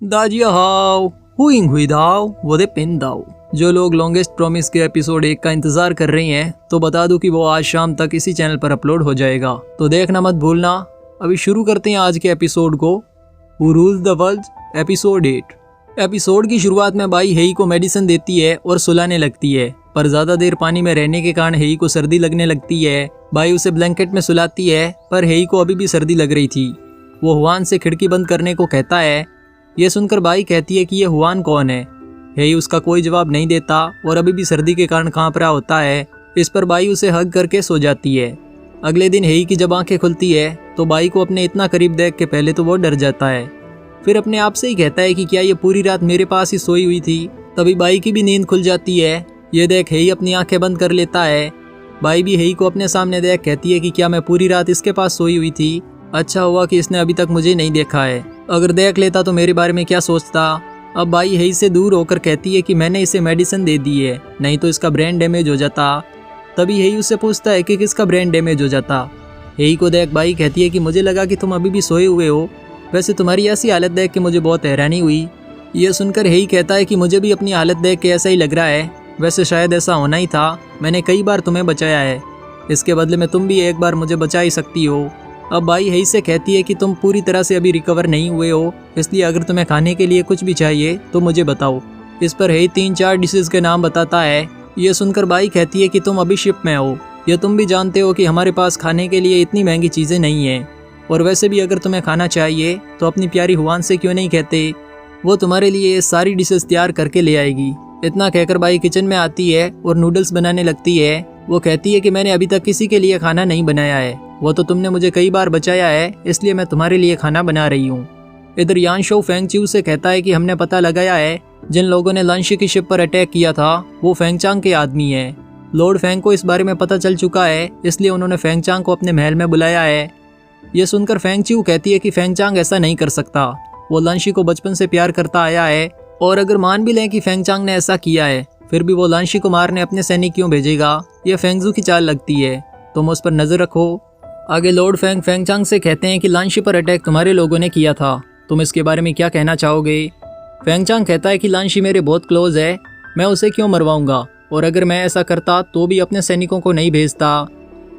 दाजिया how हुइंग हुई दाओ वो दे पिन दाओ। जो लोग लॉन्गेस्ट प्रॉमिस के एपिसोड 1 का इंतजार कर रही हैं तो बता दूं कि वो आज शाम तक इसी चैनल पर अपलोड हो जाएगा, तो देखना मत भूलना। अभी शुरू करते हैं आज के एपिसोड को। Who rules the world episode 8। Episode की शुरुआत में बाई हेई को मेडिसिन देती है और सुलाने लगती है, पर ज्यादा देर पानी में रहने के कारण हेई को सर्दी लगने लगती है। बाई उसे ब्लैंकेट में सुलाती है, पर हेई को अभी भी सर्दी लग रही थी। वो हुआन से खिड़की बंद करने को कहता है। ये सुनकर बाई कहती है कि ये हुआन कौन है। हेई उसका कोई जवाब नहीं देता और अभी भी सर्दी के कारण कांप रहा होता है। इस पर बाई उसे हग करके सो जाती है। अगले दिन हेई की जब आंखें खुलती है तो बाई को अपने इतना करीब देख के पहले तो वो डर जाता है, फिर अपने आप से ही कहता है कि क्या ये पूरी रात मेरे पास ही सोई हुई थी। तभी बाई की भी नींद खुल जाती है। ये देख हेई अपनी आंखें बंद कर लेता है। बाई भी हेई को अपने सामने देख कहती है कि क्या मैं पूरी रात इसके पास सोई हुई थी। अच्छा हुआ कि इसने अभी तक मुझे नहीं देखा है, अगर देख लेता तो मेरे बारे में क्या सोचता। अब बाई हेई से दूर होकर कहती है कि मैंने इसे मेडिसिन दे दी है, नहीं तो इसका ब्रेन डैमेज हो जाता। तभी हेई उससे पूछता है कि किसका ब्रेन डैमेज हो जाता। हेई को देख बाई कहती है कि मुझे लगा कि तुम अभी भी सोए हुए हो, वैसे तुम्हारी ऐसी हालत देख के मुझे बहुत हैरानी हुई। यह सुनकर हेई कहता है कि मुझे भी अपनी हालत देख के ऐसा ही लग रहा है, वैसे शायद ऐसा होना ही था। मैंने कई बार तुम्हें बचाया है, इसके बदले में तुम भी एक बार मुझे बचा ही सकती हो। अब बाई हेई से कहती है कि तुम पूरी तरह से अभी रिकवर नहीं हुए हो, इसलिए अगर तुम्हें खाने के लिए कुछ भी चाहिए तो मुझे बताओ। इस पर हेई 3-4 डिशेस के नाम बताता है। ये सुनकर बाई कहती है कि तुम अभी शिप में हो, यह तुम भी जानते हो कि हमारे पास खाने के लिए इतनी महंगी चीज़ें नहीं हैं, और वैसे भी अगर तुम्हें खाना चाहिए तो अपनी प्यारी हुआन से क्यों नहीं कहते, वो तुम्हारे लिए ये सारी डिशेस तैयार करके ले आएगी। इतना कहकर बाई किचन में आती है और नूडल्स बनाने लगती है। वो कहती है कि मैंने अभी तक किसी के लिए खाना नहीं बनाया है, वो तो तुमने मुझे कई बार बचाया है, इसलिए मैं तुम्हारे लिए खाना बना रही हूँ। इधर यानशो फेंगच्यू से कहता है कि हमने पता लगाया है जिन लोगों ने लांशी की शिप पर अटैक किया था वो फेंगचांग के आदमी है। लॉर्ड फेंग को इस बारे में पता चल चुका है, इसलिए उन्होंने फेंगचांग को अपने महल में बुलाया है। ये सुनकर फेंगच्यू कहती है कि फेंगचांग ऐसा नहीं कर सकता, वो लांशी को बचपन से प्यार करता आया है, और अगर मान भी लें कि फेंगचांग ने ऐसा किया है फिर भी वो लांशी को मारने अपने सैनिक क्यों भेजेगा। ये फेंगजू की चाल लगती है, तुम उस पर नजर रखो। आगे लॉर्ड फेंग फेंगचांग से कहते हैं कि लांशी पर अटैक तुम्हारे लोगों ने किया था, तुम इसके बारे में क्या कहना चाहोगे। फेंगचांग कहता है कि लांशी मेरे बहुत क्लोज है, मैं उसे क्यों मरवाऊंगा, और अगर मैं ऐसा करता तो भी अपने सैनिकों को नहीं भेजता।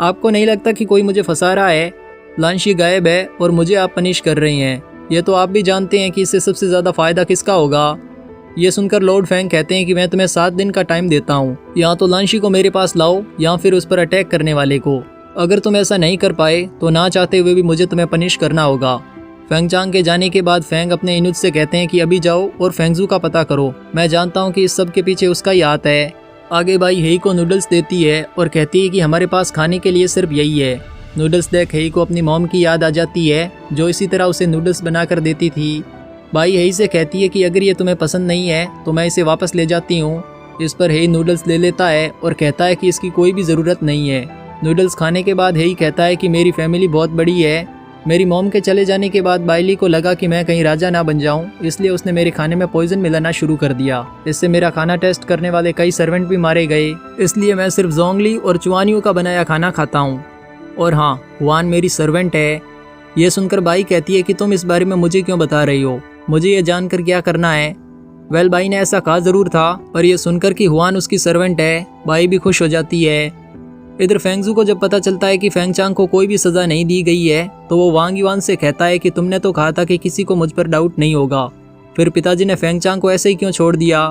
आपको नहीं लगता कि कोई मुझे फंसा रहा है? लांशी गायब है और मुझे आप पनिश कर रही हैं, ये तो आप भी जानते हैं कि इससे सबसे ज़्यादा फ़ायदा किसका होगा। ये सुनकर लॉर्ड फेंग कहते हैं कि मैं तुम्हें 7 दिन का टाइम देता हूँ, या तो लांशी को मेरे पास लाओ या फिर उस पर अटैक करने वाले को। अगर तुम ऐसा नहीं कर पाए तो ना चाहते हुए भी मुझे तुम्हें पनिश करना होगा। फेंगचांग के जाने के बाद फेंग अपने इनुज से कहते हैं कि अभी जाओ और फेंगजू का पता करो, मैं जानता हूँ कि इस सब के पीछे उसका ही हाथ है। आगे बाई हेई को नूडल्स देती है और कहती है कि हमारे पास खाने के लिए सिर्फ यही है। नूडल्स देख हेई को अपनी मॉम की याद आ जाती है, जो इसी तरह उसे नूडल्स बना कर देती थी। बाई हेई से कहती है कि अगर ये तुम्हें पसंद नहीं है तो मैं इसे वापस ले जाती हूँ। इस पर हेई नूडल्स ले लेता है और कहता है कि इसकी कोई भी ज़रूरत नहीं है। नूडल्स खाने के बाद हेई कहता है कि मेरी फैमिली बहुत बड़ी है, मेरी मॉम के चले जाने के बाद बाइली को लगा कि मैं कहीं राजा ना बन जाऊं, इसलिए उसने मेरे खाने में पॉइजन मिलाना शुरू कर दिया। इससे मेरा खाना टेस्ट करने वाले कई सर्वेंट भी मारे गए, इसलिए मैं सिर्फ जोंगली और चुआनियों का बनाया खाना खाता हूँ। और हाँ, हुआन मेरी सर्वेंट है। ये सुनकर बाई कहती है कि तुम इस बारे में मुझे क्यों बता रही हो, मुझे ये जानकर क्या करना है। वेल, बाई ने ऐसा कहा ज़रूर था, पर यह सुनकर कि हुआन उसकी सर्वेंट है, बाई भी खुश हो जाती है। इधर फेंगजू को जब पता चलता है कि फेंगचांग को कोई भी सज़ा नहीं दी गई है तो वो वांग युआन से कहता है कि तुमने तो कहा था कि किसी को मुझ पर डाउट नहीं होगा, फिर पिताजी ने फेंगचांग को ऐसे ही क्यों छोड़ दिया।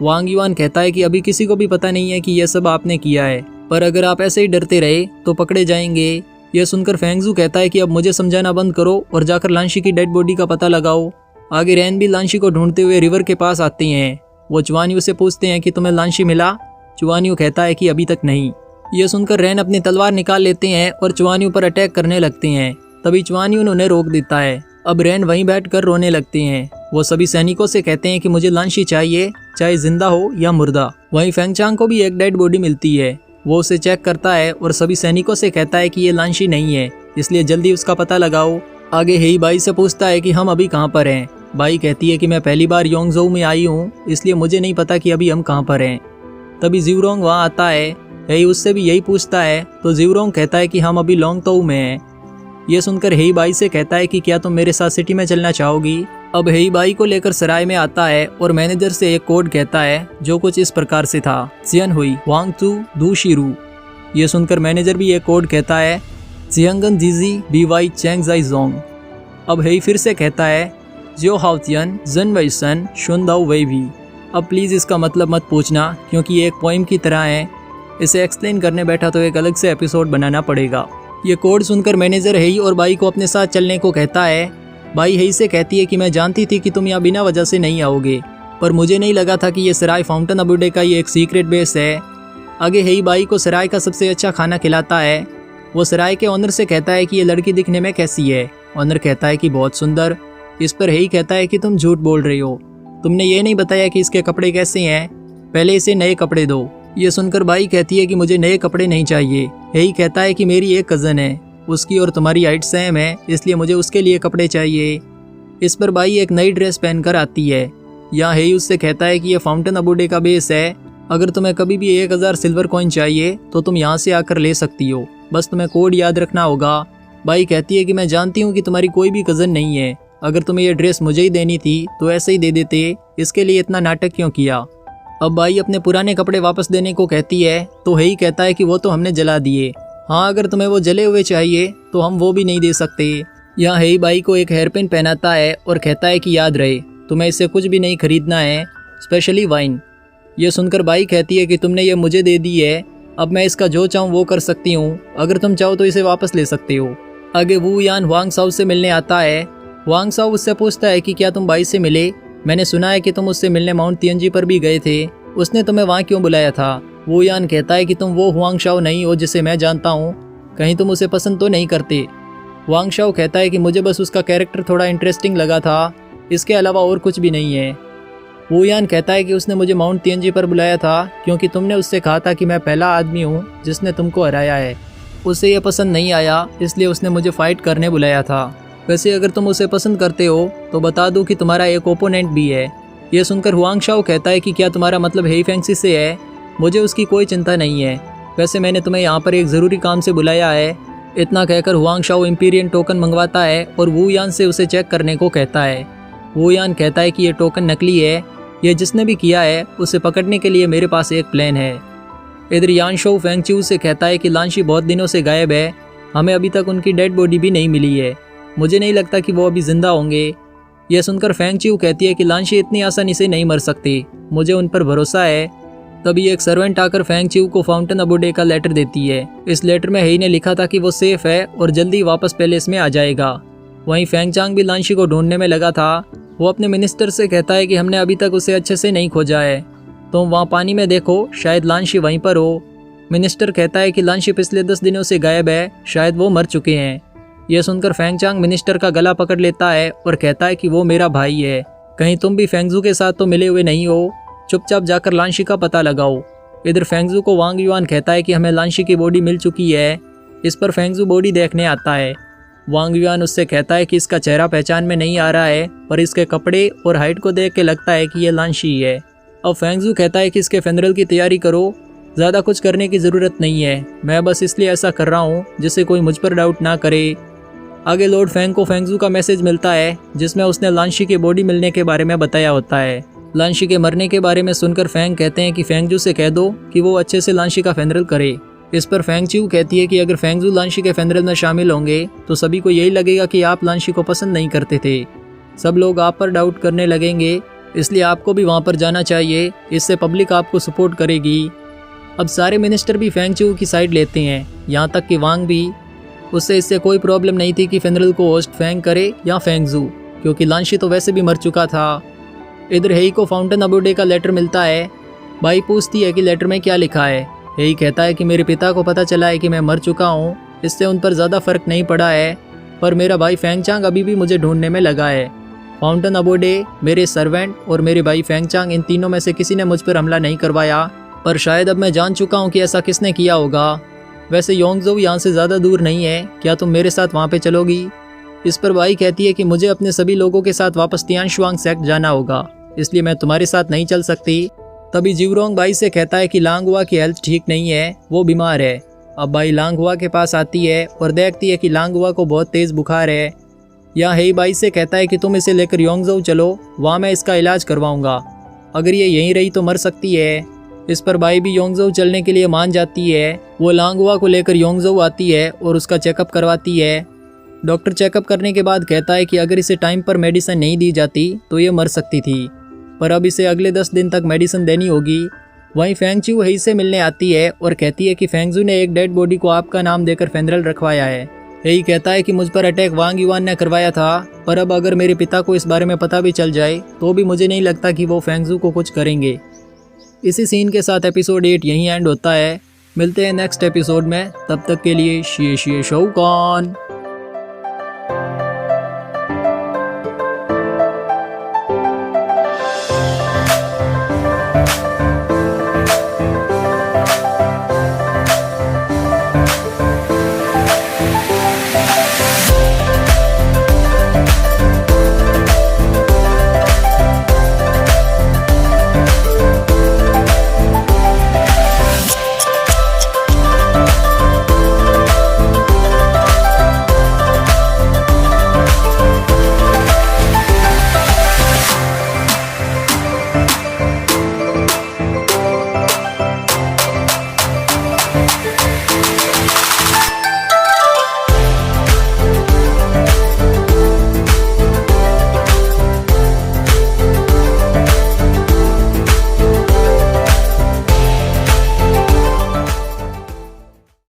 वांग युआन कहता है कि अभी किसी को भी पता नहीं है कि यह सब आपने किया है, पर अगर आप ऐसे ही डरते रहे तो पकड़े जाएंगे। यह सुनकर फेंगजू कहता है कि अब मुझे समझाना बंद करो और जाकर लांशी की डेड बॉडी का पता लगाओ। आगे रैन भी लांशी को ढूंढते हुए रिवर के पास आते हैं। वो चुआनियों से पूछते हैं कि तुम्हें लांशी मिला। चुआनियों कहता है कि अभी तक नहीं। यह सुनकर रैन अपनी तलवार निकाल लेते हैं और चुआनियों पर अटैक करने लगते हैं। तभी चुआनियों उन्हें रोक देता है। अब रैन वहीं बैठकर रोने लगते हैं। वो सभी सैनिकों से कहते हैं कि मुझे लांशी चाहिए, चाहे जिंदा हो या मुर्दा। वहीं फेंगचांग को भी एक डेड बॉडी मिलती है। वो उसे चेक करता है और सभी सैनिकों से कहता है कि ये लांशी नहीं है, इसलिए जल्दी उसका पता लगाओ। आगे हेई बाई से पूछता है कि हम अभी कहाँ पर हैं। बाई कहती है कि मैं पहली बार योंगजोउ में आई हूँ, इसलिए मुझे नहीं पता कि अभी हम कहाँ पर हैं। तभी जिवरोंग वहाँ आता है। हेई उससे भी यही पूछता है तो जिवरोंग कहता है कि हम अभी लोंगतोउ में हैं। ये सुनकर हेई बाई से कहता है कि क्या तुम मेरे साथ सिटी में चलना चाहोगी। अब हेई बाई को लेकर सराय में आता है और मैनेजर से एक कोड कहता है जो कुछ इस प्रकार से था, चियन हुई वांग चू दू शिरू। ये सुनकर मैनेजर भी एक कोड कहता है, चियंगन जीजी बी वाई चैंग जाई जोंग। अब हेई फिर से कहता है, जियो हाउतियन जन वई सन शुन दाऊ वई भी। अब प्लीज़ इसका मतलब मत पूछना क्योंकि ये एक पोइम की तरह है, इसे एक्सप्लेन करने बैठा तो एक अलग से एपिसोड बनाना पड़ेगा। ये कोड सुनकर मैनेजर हेई और बाई को अपने साथ चलने को कहता है। बाई हेई से कहती है कि मैं जानती थी कि तुम यहाँ बिना वजह से नहीं आओगे, पर मुझे नहीं लगा था कि ये सराय फाउंटेन अबूडे का ये एक सीक्रेट बेस है। आगे हेई बाई को सराय का सबसे अच्छा खाना खिलाता है। वो सराय के ऑनर से कहता है कि ये लड़की दिखने में कैसी है। ऑनर कहता है कि बहुत सुंदर। इस पर हेई कहता है कि तुम झूठ बोल रही हो, तुमने ये नहीं बताया कि इसके कपड़े कैसे हैं, पहले इसे नए कपड़े दो। ये सुनकर बाई कहती है कि मुझे नए कपड़े नहीं चाहिए। हेई कहता है कि मेरी एक कज़न है, उसकी और तुम्हारी हाइट सेम है, इसलिए मुझे उसके लिए कपड़े चाहिए। इस पर बाई एक नई ड्रेस पहनकर आती है। यहाँ हेई उससे कहता है कि ये फाउंटेन अबूडे का बेस है, अगर तुम्हें कभी भी 1000 सिल्वर कॉइन चाहिए तो तुम यहाँ से आकर ले सकती हो, बस तुम्हें कोड याद रखना होगा। बाई कहती है कि मैं जानती हूँ कि तुम्हारी कोई भी कज़न नहीं है, अगर तुम्हें ये ड्रेस मुझे ही देनी थी तो ऐसे ही दे देते, इसके लिए इतना नाटक क्यों किया। अब बाई अपने पुराने कपड़े वापस देने को कहती है तो हेई कहता है कि वो तो हमने जला दिए। हाँ, अगर तुम्हें वो जले हुए चाहिए तो हम वो भी नहीं दे सकते। यहाँ हेई बाई को एक हेयर पिन पहनाता है और कहता है कि याद रहे तुम्हें इससे कुछ भी नहीं खरीदना है, स्पेशली वाइन। ये सुनकर बाई कहती है कि तुमने ये मुझे दे दी है, अब मैं इसका जो चाहूँ वो कर सकती हूँ, अगर तुम चाहो तो इसे वापस ले सकते हो। आगे वू यान हुआंग साओ से मिलने आता है। हुआंग साओ उससे पूछता है कि क्या तुम बाई से मिले, मैंने सुना है कि तुम उससे मिलने माउंट तियंजी पर भी गए थे, उसने तुम्हें वहाँ क्यों बुलाया था। वू यान कहता है कि तुम वो हुआंग शाओ नहीं हो जिसे मैं जानता हूँ, कहीं तुम उसे पसंद तो नहीं करते। हुआंग शाओ कहता है कि मुझे बस उसका कैरेक्टर थोड़ा इंटरेस्टिंग लगा था, इसके अलावा और कुछ भी नहीं है। वू यान कहता है कि उसने मुझे माउंट तियंजी पर बुलाया था क्योंकि तुमने उससे कहा था कि मैं पहला आदमी हूँ जिसने तुमको हराया है। उसे यह पसंद नहीं आया, इसलिए उसने मुझे फाइट करने बुलाया था। वैसे अगर तुम उसे पसंद करते हो तो बता दूं कि तुम्हारा एक ओपोनेंट भी है। यह सुनकर हुआंग शाओ कहता है कि क्या तुम्हारा मतलब हेई फेंगसी से है, मुझे उसकी कोई चिंता नहीं है, वैसे मैंने तुम्हें यहाँ पर एक ज़रूरी काम से बुलाया है। इतना कहकर हुआंग शाओ इम्पीरियन टोकन मंगवाता है और वू यान से उसे चेक करने को कहता है। वू यान कहता है कि ये टोकन नकली है, ये जिसने भी किया है उसे पकड़ने के लिए मेरे पास एक प्लान है। इधर यान शो फेंगच्यू से कहता है कि लांशी बहुत दिनों से गायब है, हमें अभी तक उनकी डेड बॉडी भी नहीं मिली है, मुझे नहीं लगता कि वो अभी जिंदा होंगे। यह सुनकर फेंगच्यू कहती है कि लांशी इतनी आसानी से नहीं मर सकती, मुझे उन पर भरोसा है। तभी एक सर्वेंट आकर फेंगच्यू को फाउंटेन अबूडे का लेटर देती है। इस लेटर में हेई ने लिखा था कि वो सेफ है और जल्दी वापस पैलेस में आ जाएगा। वहीं फेंगचांग भी लांशी को ढूंढने में लगा था। वो अपने मिनिस्टर से कहता है कि हमने अभी तक उसे अच्छे से नहीं खोजा है, तुम वहाँ पानी में देखो, शायद लांशी वहीं पर हो। मिनिस्टर कहता है कि लांशी पिछले 10 दिनों से गायब है, शायद वो मर चुके हैं। यह सुनकर फेंगचांग मिनिस्टर का गला पकड़ लेता है और कहता है कि वो मेरा भाई है, कहीं तुम भी फेंगजू के साथ तो मिले हुए नहीं हो, चुपचाप जाकर लांशी का पता लगाओ। इधर फेंगजू को वांग युआन कहता है कि हमें लांशी की बॉडी मिल चुकी है। इस पर फेंगजू बॉडी देखने आता है। वांग युआन उससे कहता है कि इसका चेहरा पहचान में नहीं आ रहा है, पर इसके कपड़े और हाइट को देख के लगता है कि यह लांशी है। अब फेंगजू कहता है कि इसके फेनरल की तैयारी करो, ज़्यादा कुछ करने की ज़रूरत नहीं है, मैं बस इसलिए ऐसा कर रहा हूँ जिससे कोई मुझ पर डाउट ना करे। आगे लॉर्ड फेंग को फेंगजू का मैसेज मिलता है जिसमें उसने लांशी की बॉडी मिलने के बारे में बताया होता है। लांशी के मरने के बारे में सुनकर फेंग कहते हैं कि फेंगजू से कह दो कि वो अच्छे से लांशी का फेनरल करे। इस पर फेंगच्यू कहती है कि अगर फेंगजू लांशी के फेनरल में शामिल होंगे तो सभी को यही लगेगा कि आप लांशी को पसंद नहीं करते थे, सब लोग आप पर डाउट करने लगेंगे, इसलिए आपको भी वहाँ पर जाना चाहिए, इससे पब्लिक आपको सपोर्ट करेगी। अब सारे मिनिस्टर भी फेंगच्यू की साइड लेते हैं, यहाँ तक कि वांग भी। उससे इससे कोई प्रॉब्लम नहीं थी कि फेनरल को होस्ट फेंग करे या फेंगजू, क्योंकि लांशी तो वैसे भी मर चुका था। इधर हेई को फाउंटेन अबूडे का लेटर मिलता है। बाई पूछती है कि लेटर में क्या लिखा है। हेई कहता है कि मेरे पिता को पता चला है कि मैं मर चुका हूँ, इससे उन पर ज़्यादा फर्क नहीं पड़ा है, पर मेरा भाई फेंगचांग अभी भी मुझे ढूंढने में लगा है। फाउंटेन अबूडे, मेरे सर्वेंट और मेरे भाई फेंगचांग, इन तीनों में से किसी ने मुझ पर हमला नहीं करवाया, पर शायद अब मैं जान चुका हूँ कि ऐसा किसने किया होगा। वैसे योंगजो यहाँ से ज़्यादा दूर नहीं है, क्या तुम मेरे साथ वहाँ पे चलोगी? इस पर बाई कहती है कि मुझे अपने सभी लोगों के साथ वापस तियानशुआंग सेक्ट जाना होगा, इसलिए मैं तुम्हारे साथ नहीं चल सकती। तभी जिवरोंग बाई से कहता है कि लांगहुआ की हेल्थ ठीक नहीं है, वो बीमार है। अब बाई लांगहुआ के पास आती है और देखती है कि लांगहुआ को बहुत तेज़ बुखार है। यहाँ हेई बाई से कहता है कि तुम इसे लेकर योंगजो चलो, वहाँ मैं इसका इलाज करवाऊंगा, अगर ये यहीं रही तो मर सकती है। इस पर बाई भी योंगजो चलने के लिए मान जाती है। वो लांगवा को लेकर योंगजो आती है और उसका चेकअप करवाती है। डॉक्टर चेकअप करने के बाद कहता है कि अगर इसे टाइम पर मेडिसिन नहीं दी जाती तो ये मर सकती थी, पर अब इसे अगले 10 दिन तक मेडिसिन देनी होगी। वहीं फेंगचू हेई से मिलने आती है और कहती है कि फेंगजू ने एक डेड बॉडी को आपका नाम देकर फेनरल रखवाया है। हेई कहता है कि मुझ पर अटैक वांग युआन ने करवाया था, पर अब अगर मेरे पिता को इस बारे में पता भी चल जाए तो भी मुझे नहीं लगता कि वो फेंगजू को कुछ करेंगे। इसी सीन के साथ एपिसोड 8 यहीं एंड होता है। मिलते हैं नेक्स्ट एपिसोड में, तब तक के लिए शिए शिए शौकान।